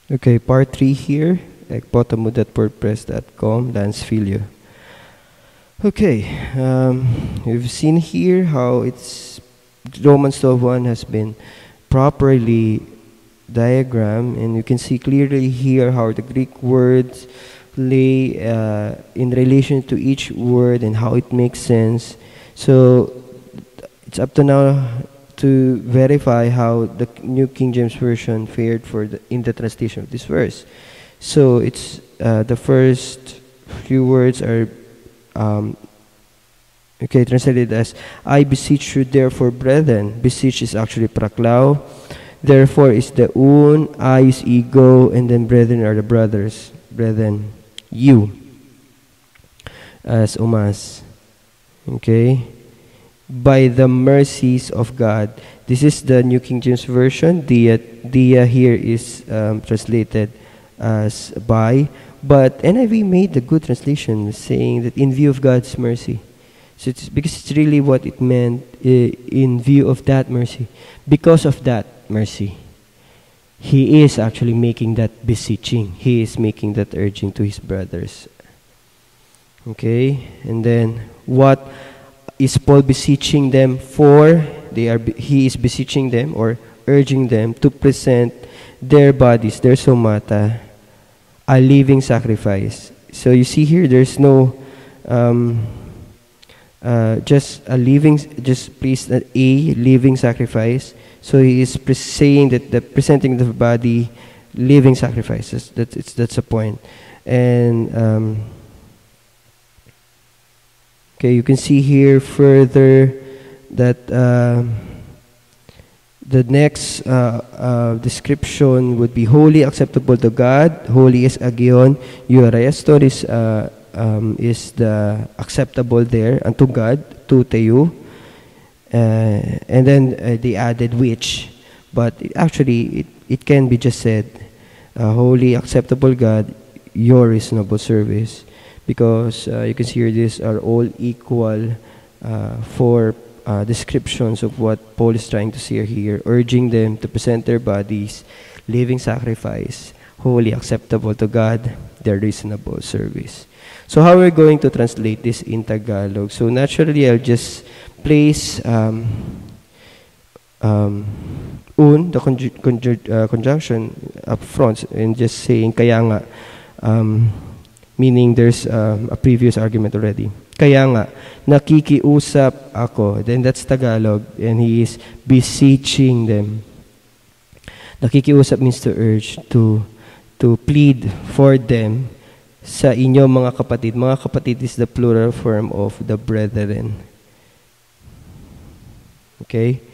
Okay, part 3 here, ekpotamud.wordpress.com, Lance Filio. Okay, we've seen here how Romans 12:1 has been properly diagrammed, and you can see clearly here how the Greek words lay in relation to each word and how it makes sense. So it's up to now to verify how the New King James Version fared in the translation of this verse. So it's the first few words are translated as, I beseech you therefore, brethren. Beseech is actually praklao. Therefore is the un, I is ego, and then brethren are the brothers. Brethren, you. As umas. Okay? By the mercies of God. This is the New King James Version. Dia here is translated as by. But NIV made the good translation, saying that in view of God's mercy. So because it's really what it meant, in view of that mercy. Because of that mercy, he is actually making that beseeching. He is making that urging to his brothers. Okay? And then, what is Paul beseeching them for? He is beseeching them or urging them to present their bodies, their somata, a living sacrifice. So you see here, there's no just please a living sacrifice. So he is saying that the presenting the body living sacrifices. That's the point. And okay, you can see here further that the next description would be holy, acceptable to God. Holy is agion. Euariaston is the acceptable there unto God, to teu. And then they added which. But it can be just said, holy, acceptable God, your reasonable service. Because you can see here, these are all equal for descriptions of what Paul is trying to say here, urging them to present their bodies, living sacrifice, holy, acceptable to God, their reasonable service. So how are we going to translate this in Tagalog? So naturally, I'll just place the conjunction up front and just saying kaya nga, meaning there's a previous argument already. Kaya nga, nakikiusap ako. Then that's Tagalog, and he is beseeching them. Nakikiusap means to urge, to plead for them sa inyo mga kapatid. Mga kapatid is the plural form of the brethren. Okay?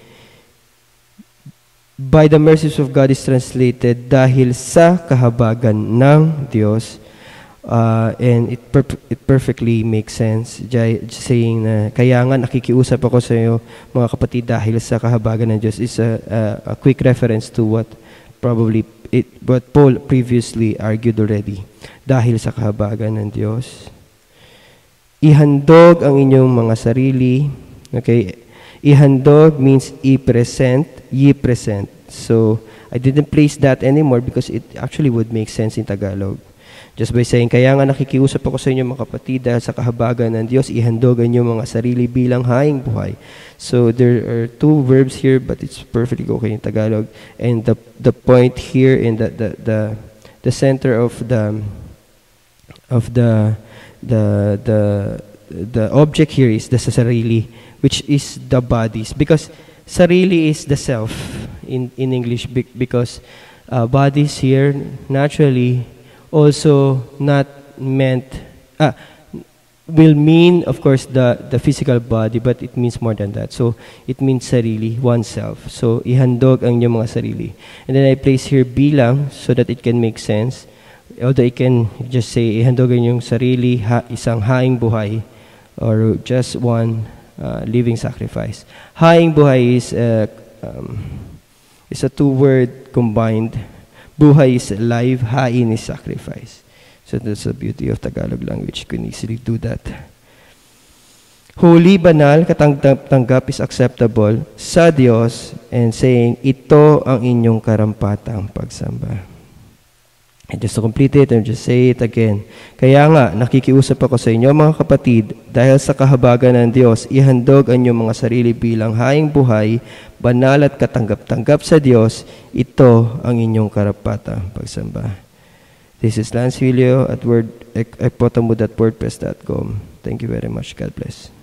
By the mercies of God is translated dahil sa kahabagan ng Diyos. And it perfectly makes sense, saying na kaya nga nakikiusap ako sa iyo mga kapatid dahil sa kahabagan ng Diyos is a quick reference to what Paul previously argued already. Dahil sa kahabagan ng Diyos. Ihandog ang inyong mga sarili. Okay? Ihandog means i-present, ye-present. So, I didn't place that anymore because it actually would make sense in Tagalog. Just by saying, kaya nga nakikiusap ako sa inyo mga kapatid dahil sa kahabagan ng Diyos, ihandog ang inyong mga sarili bilang haing buhay. So there are two verbs here, but it's perfectly okay in Tagalog. And the point here in the center of the object here is the sarili, which is the bodies, because sarili is the self in English, because bodies here naturally also not meant will mean, of course, the physical body, but it means more than that. So it means sarili, oneself. So ihandog ang inyong mga sarili. And then I place here bilang so that it can make sense. Although I can just say ihandog ang inyong sarili, isang haing buhay, or just one living sacrifice. Haing buhay is a two-word combined. Buhay is life, hain is sacrifice. So that's the beauty of Tagalog language. You can easily do that. Holy, banal, katanggap is acceptable sa Diyos, and saying, ito ang inyong karampatang pagsamba. And just to complete it, and just say it again. Kaya nga, nakikiusap ako sa inyo mga kapatid, dahil sa kahabagan ng Diyos, ihandog ang inyong mga sarili bilang haing buhay, banal at katanggap-tanggap sa Diyos, ito ang inyong karapatang pagsamba. This is Lance Julio at ekpotamud@wordpress.com. Thank you very much. God bless.